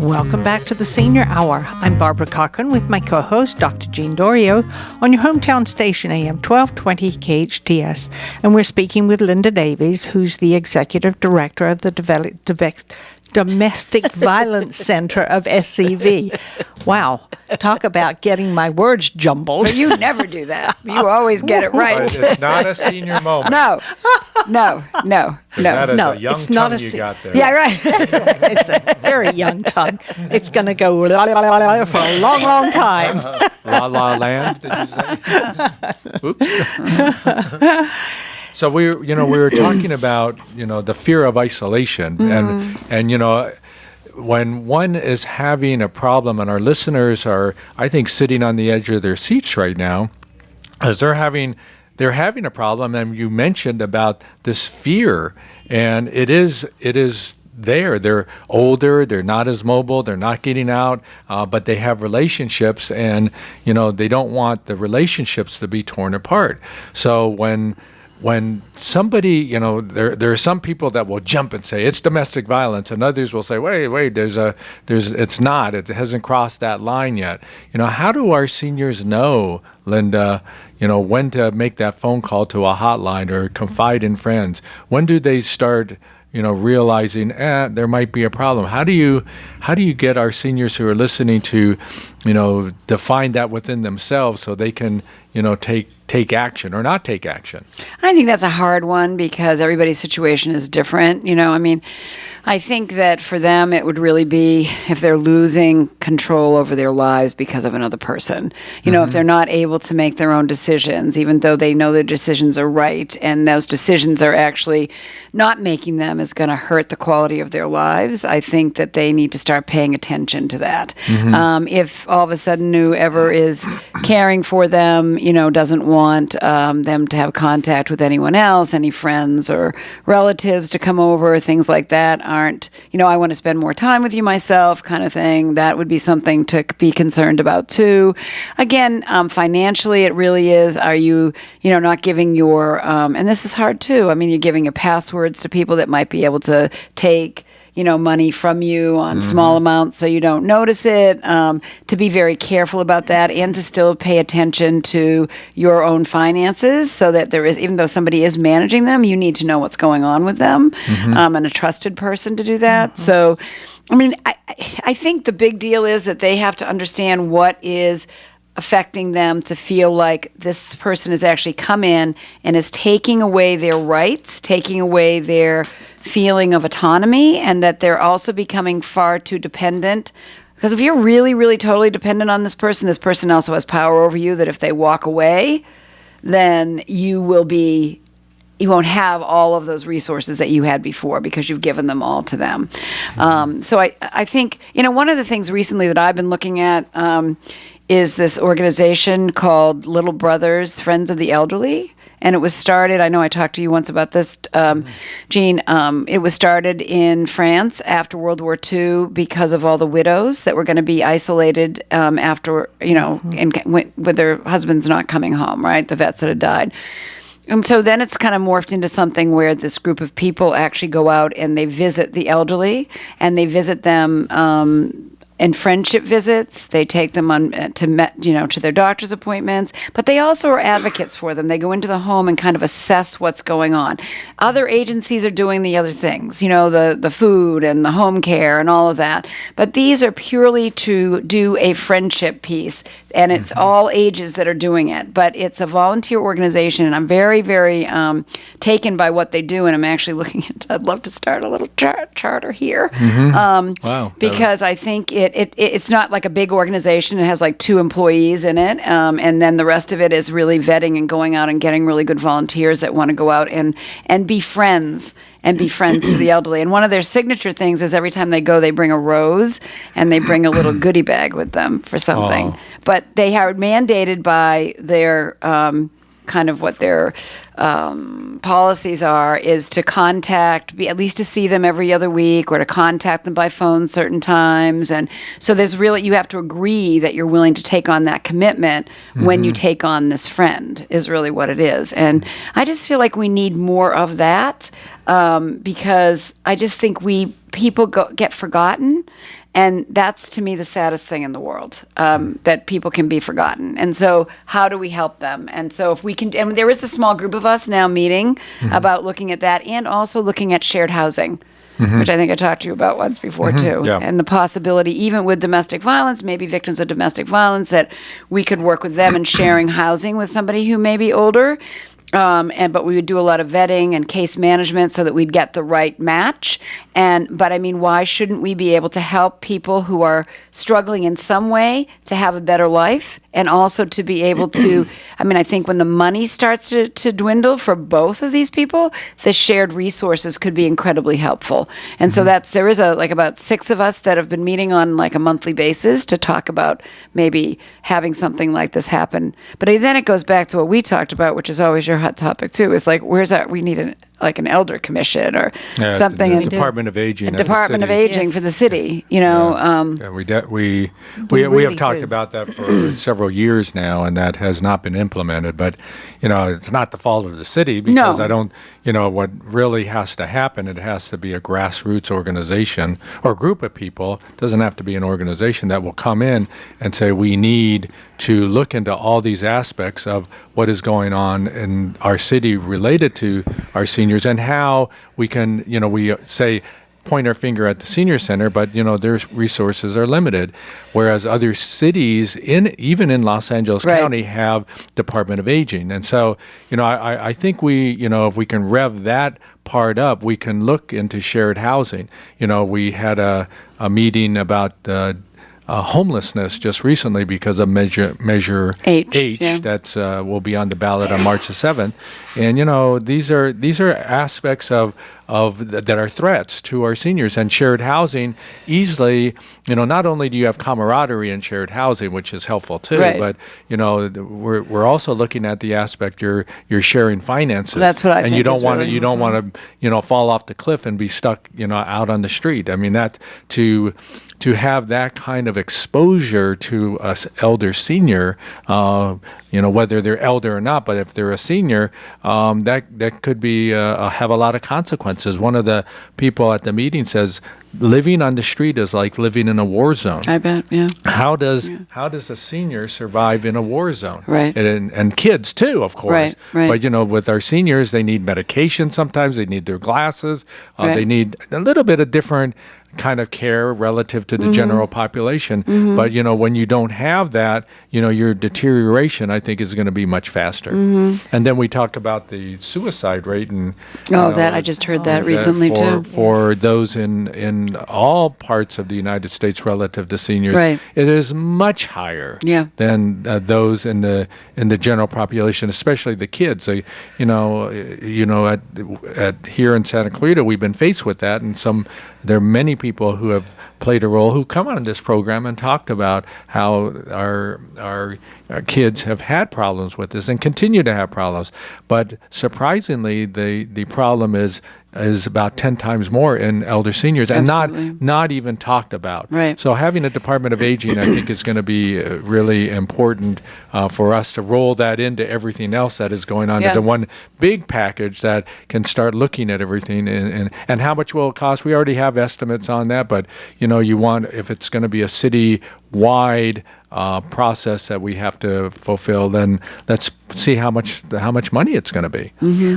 Welcome back to the Senior Hour. I'm Barbara Cochran with my co-host, Dr. Jean Dorio, on your hometown station, AM 1220 KHTS. And we're speaking with Linda Davies, who's the Executive Director of the Domestic Violence Center of SCV. Wow. Talk about getting my words jumbled. But you never do that. You always get it right. But it's not a senior moment. No. That is No, a young it's not tongue a you se- got there. Yeah, right. It's a very young tongue. It's going to go la, la, la, la, la for a long, long time. La La Land, did you say? Oops. So we were talking about, the fear of isolation, and when one is having a problem, and our listeners are, I think, sitting on the edge of their seats right now, as they're having a problem, and you mentioned about this fear, and it is there. They're older, they're not as mobile, they're not getting out, but they have relationships, and they don't want the relationships to be torn apart. So when somebody, there are some people that will jump and say it's domestic violence, and others will say, wait, it's not, it hasn't crossed that line yet. How do our seniors know, Linda, when to make that phone call to a hotline or confide in friends? When do they start, realizing there might be a problem? How do you get our seniors who are listening to, define that within themselves so they can, take action or not take action? I think that's a hard one because everybody's situation is different. I think that for them it would really be if they're losing control over their lives because of another person. If they're not able to make their own decisions, even though they know their decisions are right, and those decisions are actually not making them is going to hurt the quality of their lives, I think that they need to start paying attention to that. If all of a sudden whoever is caring for them, doesn't want them to have contact with anyone else, any friends or relatives to come over, things like that aren't, I want to spend more time with you myself kind of thing, that would be something to be concerned about too. Again, financially, it really is, are you, not giving your, and this is hard too, you're giving your passwords to people that might be able to take money from you on small amounts so you don't notice it, to be very careful about that and to still pay attention to your own finances so that there is, even though somebody is managing them, you need to know what's going on with them, and a trusted person to do that. So, I think the big deal is that they have to understand what is affecting them to feel like this person has actually come in and is taking away their rights, taking away their feeling of autonomy, and that they're also becoming far too dependent. Because if you're really, really totally dependent on this person also has power over you, that if they walk away, then you won't have all of those resources that you had before because you've given them all to them. So I think, one of the things recently that I've been looking at is this organization called Little Brothers, Friends of the Elderly. And it was started, I know I talked to you once about this, Jean, it was started in France after World War II because of all the widows that were going to be isolated after, with their husbands not coming home, right? The vets that had died. And so then it's kind of morphed into something where this group of people actually go out and they visit the elderly, and they visit them in friendship visits. They take them on to their doctor's appointments, but they also are advocates for them. They go into the home and kind of assess what's going on. Other agencies are doing the other things, the food and the home care and all of that. But these are purely to do a friendship piece, and it's all ages that are doing it. But it's a volunteer organization, and I'm very, very taken by what they do, and I'm actually looking at, I'd love to start a little charter here. Wow. Because I think it's not like a big organization. It has like 2 employees in it, and then the rest of it is really vetting and going out and getting really good volunteers that want to go out and be friends to the elderly. And one of their signature things is every time they go, they bring a rose and they bring a little goodie bag with them for something. Oh. But they are mandated by their kind of what their policies are, is to at least to see them every other week, or to contact them by phone certain times. And so you have to agree that you're willing to take on that commitment when you take on this friend, is really what it is. And I just feel like we need more of that, because I just think people get forgotten. And that's, to me, the saddest thing in the world, that people can be forgotten. And so how do we help them? And so if we can, and there is a small group of us now meeting about looking at that, and also looking at shared housing, which I think I talked to you about once before too. Yeah. And the possibility, even with domestic violence, maybe victims of domestic violence, that we could work with them in sharing housing with somebody who may be older. But we would do a lot of vetting and case management so that we'd get the right match. But I mean, why shouldn't we be able to help people who are struggling in some way to have a better life, and also to be able to, I mean, I think when the money starts to dwindle for both of these people, the shared resources could be incredibly helpful. And so there is about 6 of us that have been meeting on like a monthly basis to talk about maybe having something like this happen. But then it goes back to what we talked about, which is always your hot topic too, is like, we need an elder commission or something. The Department of Aging. A Department of Aging for the city, you know. We have talked about that for several years now, and that has not been implemented. But, it's not the fault of the city, because I don't, what really has to happen, it has to be a grassroots organization or group of people. It doesn't have to be an organization that will come in and say, we need to look into all these aspects of what is going on in our city related to our seniors, and how we can, we say, point our finger at the senior center, but their resources are limited, whereas other cities even in Los Angeles County have Department of Aging. And so I think if we can rev that part up, we can look into shared housing. We had a meeting about homelessness just recently because of Measure H that's will be on the ballot on March the 7th. And these are aspects of that are threats to our seniors. And shared housing easily, not only do you have camaraderie in shared housing, which is helpful too, but we're also looking at the aspect you're sharing finances. That's what I think. And you don't really want to fall off the cliff and be stuck out on the street. I mean, that to have that kind of exposure to an elder senior, whether they're elder or not, but if they're a senior, that could be have a lot of consequences. One of the people at the meeting says, living on the street is like living in a war zone. I bet, yeah. How does a senior survive in a war zone? Right. And kids too, of course. Right. But with our seniors, they need medication sometimes. They need their glasses. They need a little bit of different kind of care relative to the general population. But when you don't have that, your deterioration, I think, is going to be much faster. And then we talk about the suicide rate, and I just heard that recently too. For those in all parts of the United States relative to seniors, it is much higher than those in the general population, especially the kids. So, at here in Santa Clarita, we've been faced with that, and there are many people who have played a role who come on this program and talked about how our kids have had problems with this and continue to have problems. But surprisingly, the problem is about 10 times more in elder seniors, and not even talked about. Right. So having a Department of Aging, I think, is going to be really important for us to roll that into everything else that is going on, into one big package that can start looking at everything. And how much will it cost? We already have estimates on that, but if it's going to be a city-wide process that we have to fulfill, then let's see how much money it's going to be.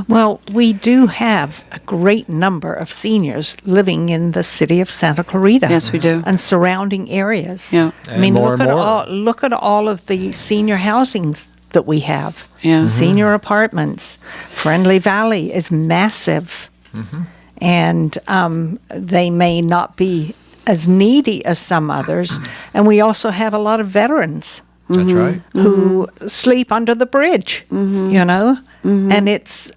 Well, we do have a great number of seniors living in the city of Santa Clarita. Yes, we do. And surrounding areas. Yeah. I mean, And look at all of the senior housings that we have. Yeah. Senior apartments. Friendly Valley is massive. And they may not be as needy as some others. And we also have a lot of veterans That's right. who sleep under the bridge, And it's,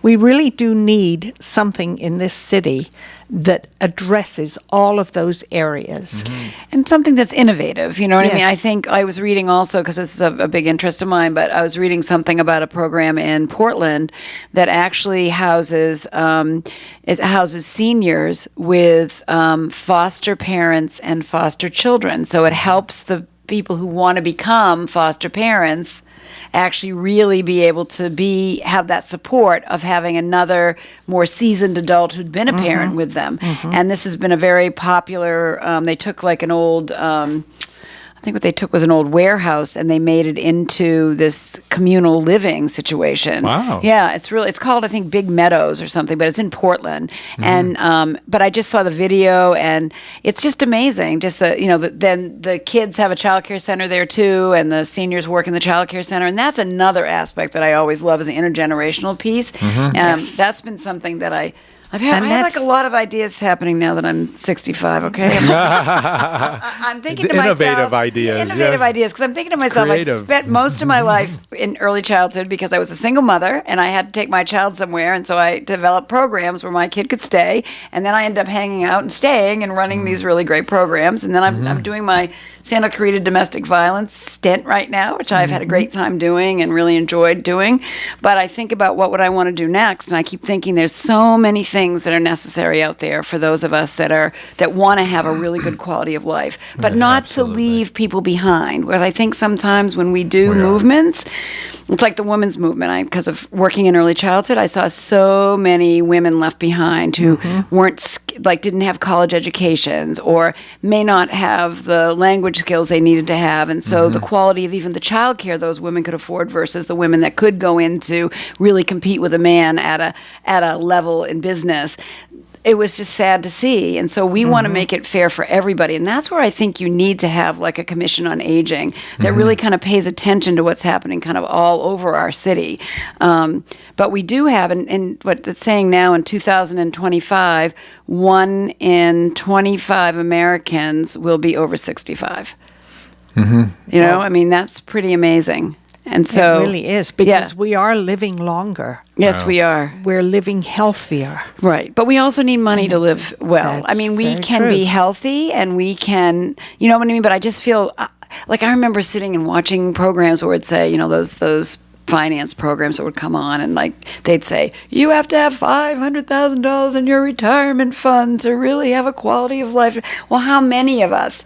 we really do need something in this city that addresses all of those areas. And something that's innovative, you know what I mean? I Yes. think I was reading also, because this is a big interest of mine, but I was reading something about a program in Portland that actually houses seniors with foster parents and foster children. So it helps the people who want to become foster parents actually really be able to have that support of having another more seasoned adult who'd been a parent with them. And this has been a very popular, they took like an old, I think what they took was an old warehouse and they made it into this communal living situation. Wow. Yeah, it's called, I think, Big Meadows or something, but it's in Portland. And but I just saw the video and it's just amazing. Just then the kids have a child care center there too, and the seniors work in the child care center. And that's another aspect that I always love is the intergenerational piece. Yes. That's been something that I had like a lot of ideas happening now that I'm 65, okay? I'm thinking to myself... Innovative ideas. Innovative ideas, because I'm thinking to myself, Creative. I spent most of my life in early childhood because I was a single mother, and I had to take my child somewhere, and so I developed programs where my kid could stay, and then I ended up hanging out and staying and running these really great programs, and then I'm doing my Santa Clarita domestic violence stint right now, which I've had a great time doing and really enjoyed doing. But I think about what would I want to do next, and I keep thinking there's so many things that are necessary out there for those of us that want to have a really good quality of life, but not Absolutely. to leave people behind. Whereas I think sometimes when we do movements, it's like the women's movement. Because of working in early childhood, I saw so many women left behind who didn't have college educations or may not have the language skills they needed to have. And so the quality of even the childcare those women could afford versus the women that could go in to really compete with a man at a level in business, it was just sad to see. And so we want to make it fair for everybody. And that's where I think you need to have like a commission on aging that really kind of pays attention to what's happening kind of all over our city. But we do have, and what it's saying now in 2025, 1 in 25 Americans will be over 65. I mean, that's pretty amazing. And so it really is, because we are living longer. Yes, we are. We're living healthier. Right. But we also need money to live well. I mean, we very can true. be healthy and we can, you know what I mean? But I just feel like I remember sitting and watching programs where it'd say, those finance programs that would come on and like they'd say, you have to have $500,000 in your retirement fund to really have a quality of life. Well, how many of us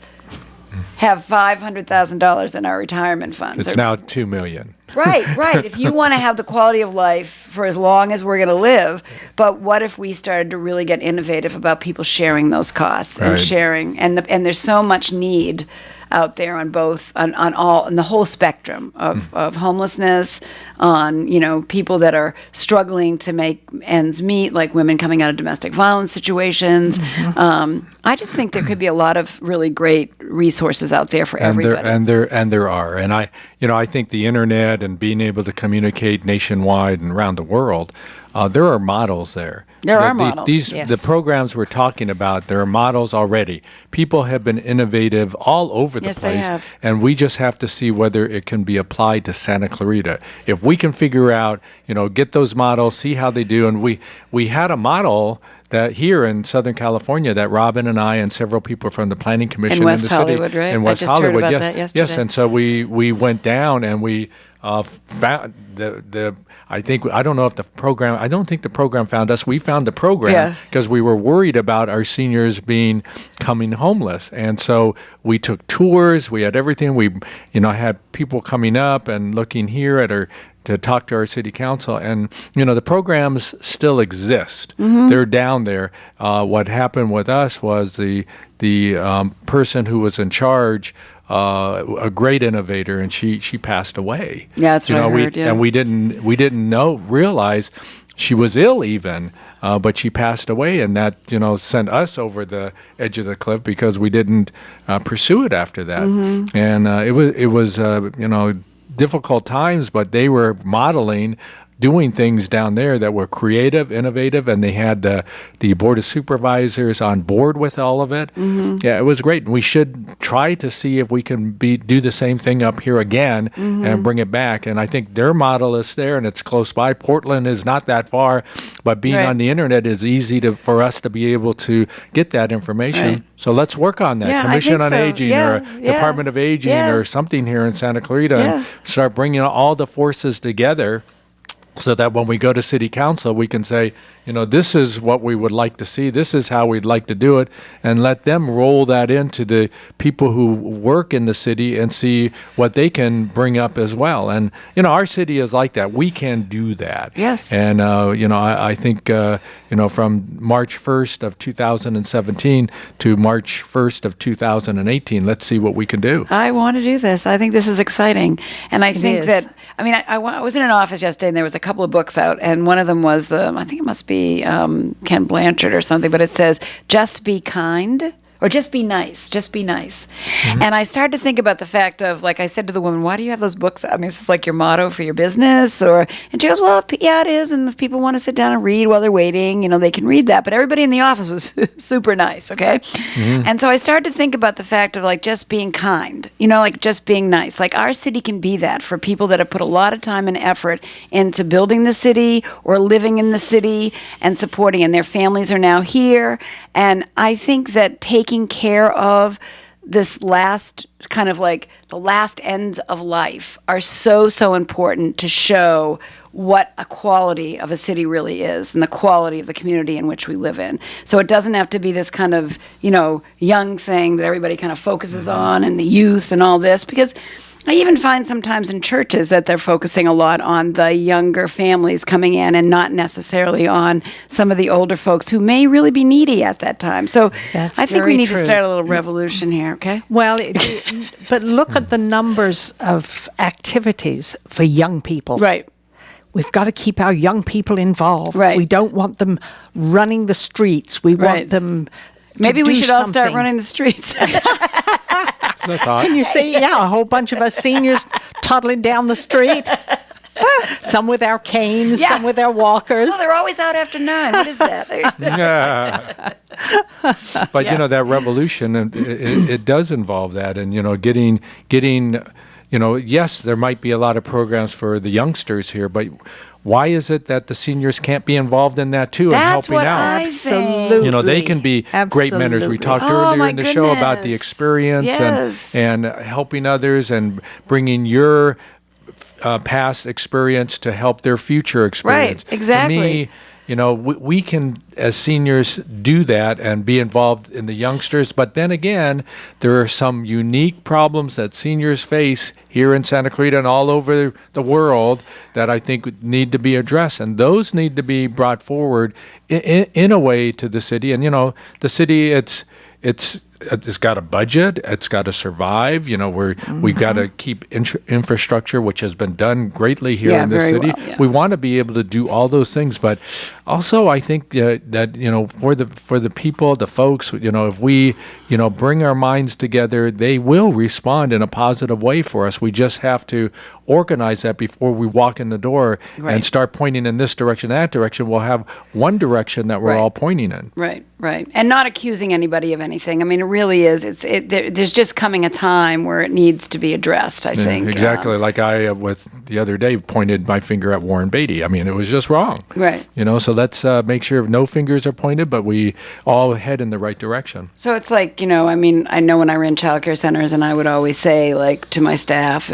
have $500,000 in our retirement funds? It's now 2 million. Right. If you want to have the quality of life for as long as we're going to live, but what if we started to really get innovative about people sharing those costs and sharing, and there's so much need out there on the whole spectrum of homelessness, on people that are struggling to make ends meet, like women coming out of domestic violence situations. I just think there could be a lot of really great resources out there for everybody. There are, and I think the internet and being able to communicate nationwide and around the world, there are models there. There are models, The programs we're talking about, there are models already. People have been innovative all over the Yes, place. they have. And we just have to see whether it can be applied to Santa Clarita. If we can figure out, get those models, see how they do. And we had a model that here in Southern California that Robin and I and several people from the Planning Commission In West the Hollywood, city, right? in West I just Hollywood, heard about yes, that yesterday. yes. And so we went down and we found I don't think the program found us. We found the program because we were worried about our seniors coming homeless. And so we took tours, we had everything. We, had people coming up and looking here to talk to our city council. And, the programs still exist. They're down there. What happened with us was the person who was in charge, a great innovator, and she passed away. Yeah, that's what I heard. And we didn't realize she was ill even, but she passed away, and that sent us over the edge of the cliff because we didn't pursue it after that. And it was difficult times, but they were modeling doing things down there that were creative, innovative, and they had the Board of Supervisors on board with all of it. Yeah, it was great. And we should try to see if we can do the same thing up here again and bring it back. And I think their model is there, and it's close by. Portland is not that far, but being on the internet is easy for us to be able to get that information. Right. So let's work on that. Yeah, Commission I on think so. Aging Yeah, or Department of Aging or something here in Santa Clarita and start bringing all the forces together so that when we go to city council, we can say, this is what we would like to see. This is how we'd like to do it, and let them roll that into the people who work in the city and see what they can bring up as well. And, our city is like that. We can do that. Yes. And, I think, from March 1st of 2017 to March 1st of 2018, let's see what we can do. I want to do this. I think this is exciting. And I think that, I was in an office yesterday and there was a couple of books out, and one of them was I think it must be Ken Blanchard or something, but it says, Just Be Kind. Or just be nice, just be nice. Mm-hmm. And I started to think about the fact of, like I said to the woman, why do you have those books? Is this like your motto for your business? And she goes, well, yeah, it is. And if people want to sit down and read while they're waiting, they can read that. But everybody in the office was super nice, okay? Mm-hmm. And so I started to think about the fact of, like, just being kind, like just being nice. Like, our city can be that for people that have put a lot of time and effort into building the city or living in the city and supporting, and their families are now here. And I think that taking care of this last kind of like the last ends of life are so important to show what a quality of a city really is and the quality of the community in which we live in. So it doesn't have to be this kind of, young thing that everybody kind of focuses on, and the youth and all this, because I even find sometimes in churches that they're focusing a lot on the younger families coming in and not necessarily on some of the older folks who may really be needy at that time. So That's I think we need true. to start a little revolution here, okay? Well, but look at the numbers of activities for young people. Right. We've got to keep our young people involved. Right. We don't want them running the streets. We Right. want them Maybe to we do should all start something. running the streets. Can you see? Yeah, a whole bunch of us seniors toddling down the street. Some with our canes, Yeah. some with our walkers. Oh, they're always out after 9. What is that? Yeah. But that revolution, it does involve that, and getting yes, there might be a lot of programs for the youngsters here, but why is it that the seniors can't be involved in that too, and That's helping what out? I Absolutely. think. They can be great mentors. We Absolutely. talked Oh, earlier my in the show about the goodness. experience Yes. and helping others and bringing your past experience to help their future experience. Right, exactly. To me, we can, as seniors, do that and be involved in the youngsters. But then again, there are some unique problems that seniors face here in Santa Clarita and all over the world that I think need to be addressed. And those need to be brought forward in a way to the city. And, the city, it's got a budget. It's got to survive. We've got to keep infrastructure, which has been done greatly here in this very city. well, yeah. We want to be able to do all those things, but also I think that for the people, the folks, if we bring our minds together, they will respond in a positive way for us. We just have to organize that before we walk in the door Right. and start pointing in this direction, that direction. We'll have one direction that we're Right. all pointing in. Right. And not accusing anybody of anything. It really is. There's just coming a time where it needs to be addressed, I think. Exactly. Like I, with the other day, pointed my finger at Warren Beatty. It was just wrong. Right. So let's make sure no fingers are pointed, but we all head in the right direction. So it's like, I know when I ran childcare centers, and I would always say, like, to my staff,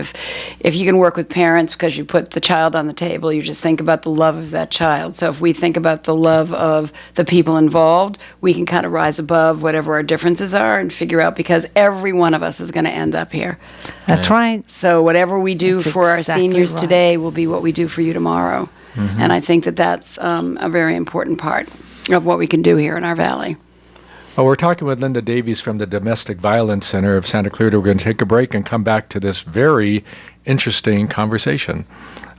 if you can work with parents because you put the child on the table, you just think about the love of that child. So if we think about the love of the people involved, we can kind of rise above whatever our differences are and figure out, because every one of us is going to end up here. That's right. So whatever we do That's for our exactly seniors right. today will be what we do for you tomorrow. Mm-hmm. And I think that that's a very important part of what we can do here in our valley. Well, we're talking with Linda Davies from the Domestic Violence Center of Santa Clarita. We're going to take a break and come back to this very interesting conversation.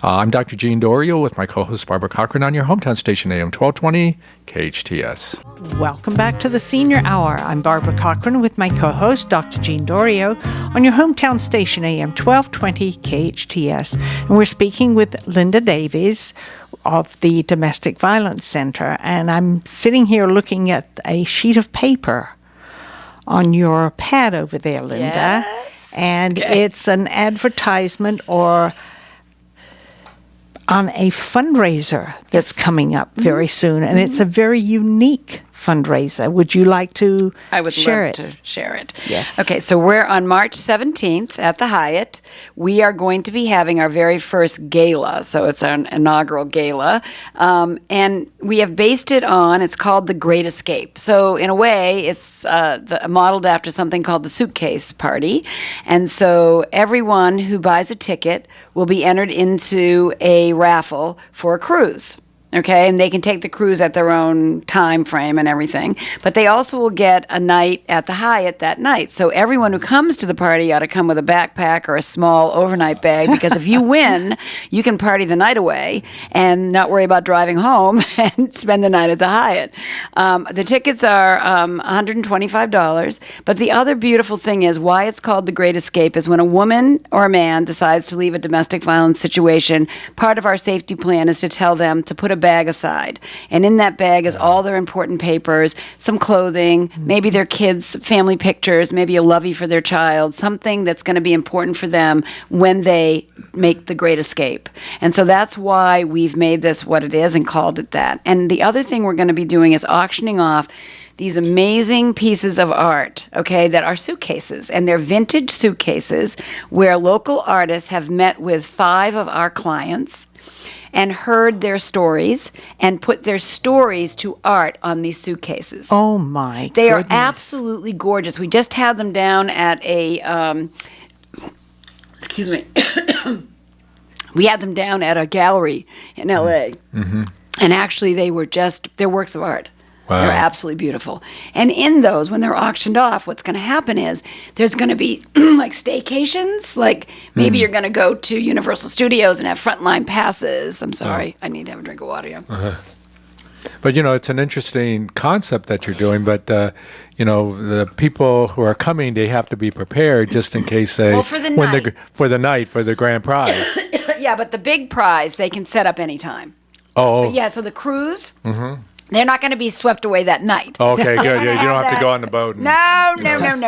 I'm Dr. Gene Dorio with my co-host Barbara Cochran on your hometown station, AM 1220 KHTS. Welcome back to the Senior Hour. I'm Barbara Cochran with my co-host, Dr. Gene Dorio, on your hometown station, AM 1220 KHTS. And we're speaking with Linda Davies of the Domestic Violence Center. And I'm sitting here looking at a sheet of paper on your pad over there, Linda. Yes. And Okay. it's an advertisement or on a fundraiser that's coming up very soon. And it's a very unique fundraiser. Would you like to I would share love it? to share it. Yes. Okay, so we're on March 17th at the Hyatt. We are going to be having our very first gala. So it's an inaugural gala. And we have based it on, it's called The Great Escape. So in a way, it's modeled after something called the Suitcase Party. And so everyone who buys a ticket will be entered into a raffle for a cruise. Okay, and they can take the cruise at their own time frame and everything. But they also will get a night at the Hyatt that night. So everyone who comes to the party ought to come with a backpack or a small overnight bag, because if you win, you can party the night away and not worry about driving home and spend the night at the Hyatt. The tickets are $125. But the other beautiful thing is why it's called The Great Escape is when a woman or a man decides to leave a domestic violence situation, part of our safety plan is to tell them to put a bag aside. And in that bag is all their important papers, some clothing, maybe their kids' family pictures, maybe a lovey for their child, something that's going to be important for them when they make the great escape. And so that's why we've made this what it is and called it that. And the other thing we're going to be doing is auctioning off these amazing pieces of art, okay, that are suitcases. And they're vintage suitcases where local artists have met with 5 of our clients and heard their stories and put their stories to art on these suitcases. Oh, my They are goodness. absolutely gorgeous. We just had them down at a, excuse me, we had them down at a gallery in L.A. Mm-hmm. And actually they're works of art. Wow. They're absolutely beautiful. And in those, when they're auctioned off, what's going to happen is there's going to be like staycations. Like maybe you're going to go to Universal Studios and have frontline passes. I'm sorry. I need to have a drink of water. Yeah. But, it's an interesting concept that you're doing. But, the people who are coming, they have to be prepared just in case they... Well, for the night. For the night, for the grand prize. Yeah, but the big prize, they can set up anytime. Oh. But yeah, so the cruise... They're not going to be swept away that night. Okay, good. Yeah, you don't have to go on the boat. And, No. I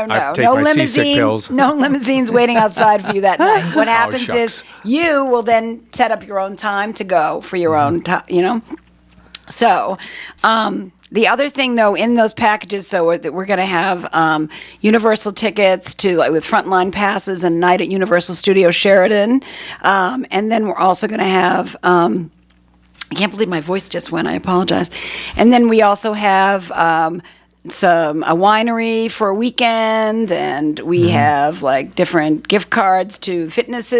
have to take my seasick pills. No limousines waiting outside for you that night. What happens is shucks. you will then set up your own time to go for your own time, So, the other thing, though, in those packages, so we're going to have Universal tickets to with frontline passes and night at Universal Studios Sheridan, and then we're also going to have. I can't believe my voice just went. I apologize. And then we also have a winery for a weekend, and we have different gift cards to fitness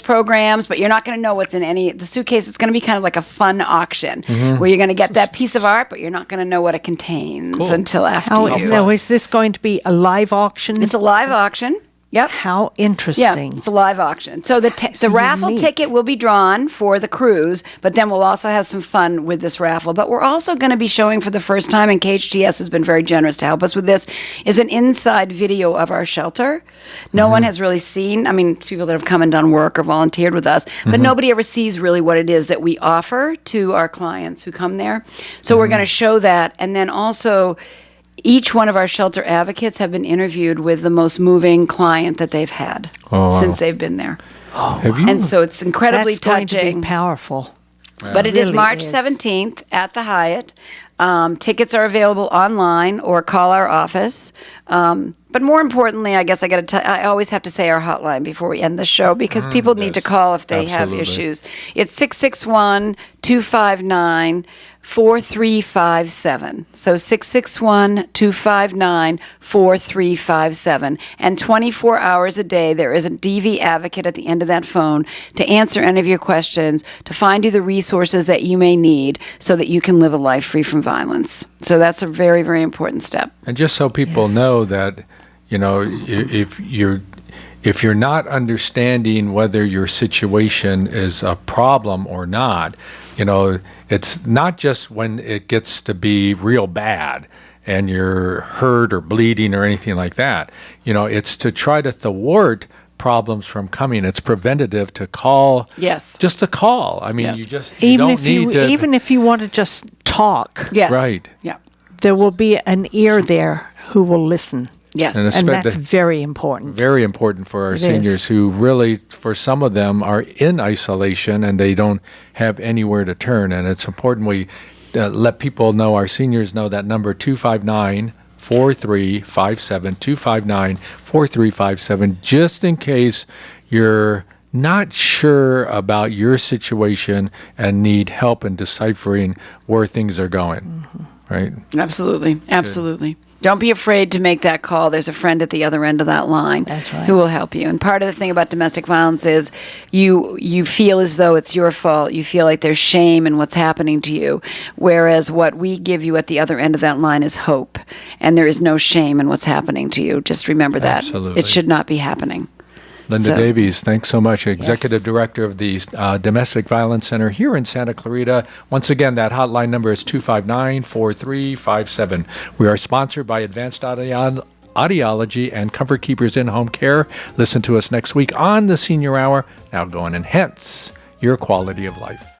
programs. But you're not going to know what's in any the suitcase. It's going to be kind of like a fun auction where you're going to get that piece of art, but you're not going to know what it contains until after. Now, is this going to be a live auction? It's a live auction. Yep. How interesting. Yeah, it's a live auction. So the raffle unique. ticket will be drawn for the cruise, but then we'll also have some fun with this raffle. But we're also going to be showing for the first time, and KHTS has been very generous to help us with this, is an inside video of our shelter. No one has really seen, people that have come and done work or volunteered with us, but nobody ever sees really what it is that we offer to our clients who come there. So we're going to show that, and then also... Each one of our shelter advocates have been interviewed with the most moving client that they've had since they've been there. Have you? And so it's incredibly That's going touching. to be powerful. But it is Really March is. 17th at the Hyatt. Tickets are available online or call our office. But more importantly, I guess I always have to say our hotline before we end the show because people need to yes, call if they have absolutely. issues. It's 661-259-4357. So 661-259-4357. And 24 hours a day, there is a DV advocate at the end of that phone to answer any of your questions, to find you the resources that you may need so that you can live a life free from violence. So that's a very, very important step. And just so people know that, if you're not understanding whether your situation is a problem or not, it's not just when it gets to be real bad and you're hurt or bleeding or anything like that. It's to try to thwart problems from coming. It's preventative to call. Yes. Just to call. Yes. You Even don't need to. even if you want to just talk, Yes. Right. Yeah. there will be an ear there who will listen. Yes. And And that's very important. Very important for our It seniors is. who really, for some of them, are in isolation and they don't have anywhere to turn. And it's important we let people know, our seniors know that number 259-4357, 259-4357, just in case you're not sure about your situation and need help in deciphering where things are going, right? Absolutely. Absolutely. Don't be afraid to make that call. There's a friend at the other end of that line who will help you. And part of the thing about domestic violence is you feel as though it's your fault. You feel like there's shame in what's happening to you, whereas what we give you at the other end of that line is hope. And there is no shame in what's happening to you. Just remember that. Absolutely. It should not be happening. Linda Davies, thanks so much, Executive Director of the Domestic Violence Center here in Santa Clarita. Once again, that hotline number is 259-4357. We are sponsored by Advanced Audiology and Comfort Keepers in-Home Care. Listen to us next week on the Senior Hour. Now go and enhance your quality of life.